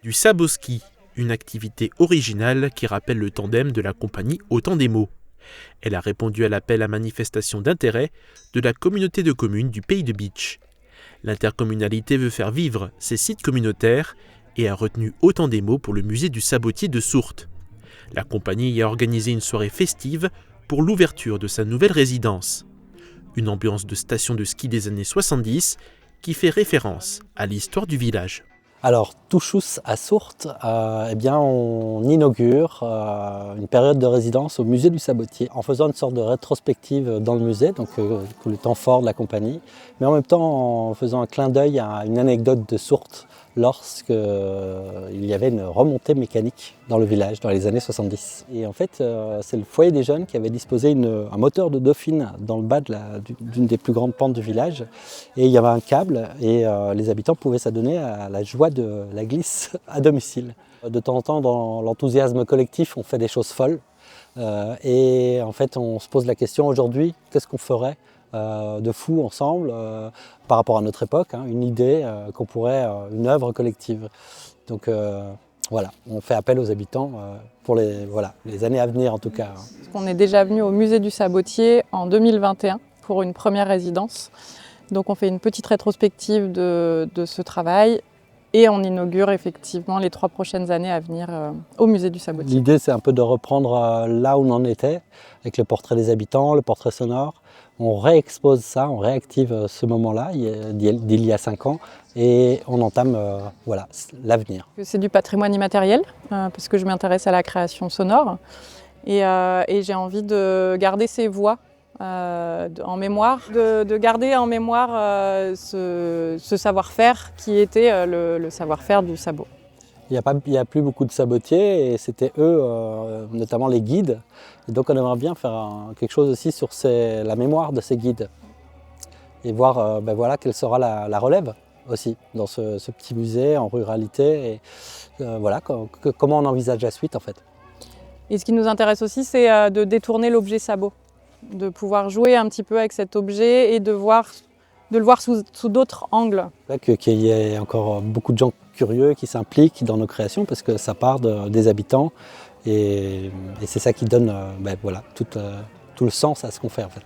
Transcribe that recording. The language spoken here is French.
Du sabot-ski, une activité originale qui rappelle le tandem de la compagnie Autant des mots. Elle a répondu à l'appel à manifestation d'intérêt de la communauté de communes du Pays de Bitche. L'intercommunalité veut faire vivre ses sites communautaires et a retenu Autant des mots pour le musée du sabotier de Sourtes. La compagnie y a organisé une soirée festive pour l'ouverture de sa nouvelle résidence. Une ambiance de station de ski des années 70 qui fait référence à l'histoire du village. Alors, Touchous à Sourtes, on inaugure une période de résidence au musée du Sabotier en faisant une sorte de rétrospective dans le musée, donc le temps fort de la compagnie, mais en même temps en faisant un clin d'œil à une anecdote de Sourtes lorsqu'il y avait une remontée mécanique dans le village dans les années 70. Et en fait, c'est le foyer des jeunes qui avait disposé un moteur de Dauphine dans le bas d'une des plus grandes pentes du village. Et il y avait un câble et les habitants pouvaient s'adonner à la joie de la glisse à domicile. De temps en temps, dans l'enthousiasme collectif, on fait des choses folles. Et en fait, on se pose la question aujourd'hui, qu'est-ce qu'on ferait de fou ensemble par rapport à notre époque, une idée qu'on pourrait, une œuvre collective. Donc voilà, on fait appel aux habitants pour les années à venir en tout cas. On est déjà venu au musée du Sabotier en 2021 pour une première résidence. Donc on fait une petite rétrospective de ce travail et on inaugure effectivement les 3 prochaines années à venir au musée du Sabotier. L'idée c'est un peu de reprendre là où on en était, avec le portrait des habitants, le portrait sonore. On réexpose ça, on réactive ce moment-là d'il y a 5 ans et on entame l'avenir. C'est du patrimoine immatériel parce que je m'intéresse à la création sonore et j'ai envie de garder ces voix en mémoire, de garder en mémoire ce savoir-faire qui était le savoir-faire du sabot. Il n'y a plus beaucoup de sabotiers et c'était eux, notamment les guides. Et donc on aimerait bien faire quelque chose aussi sur la mémoire de ces guides et voir quelle sera la relève aussi dans ce petit musée en ruralité et comment on envisage la suite en fait. Et ce qui nous intéresse aussi, c'est de détourner l'objet sabot, de pouvoir jouer un petit peu avec cet objet et de le voir sous d'autres angles. Qu'il y ait encore beaucoup de gens curieux qui s'impliquent dans nos créations parce que ça part des habitants et c'est ça qui donne tout le sens à ce qu'on fait en fait.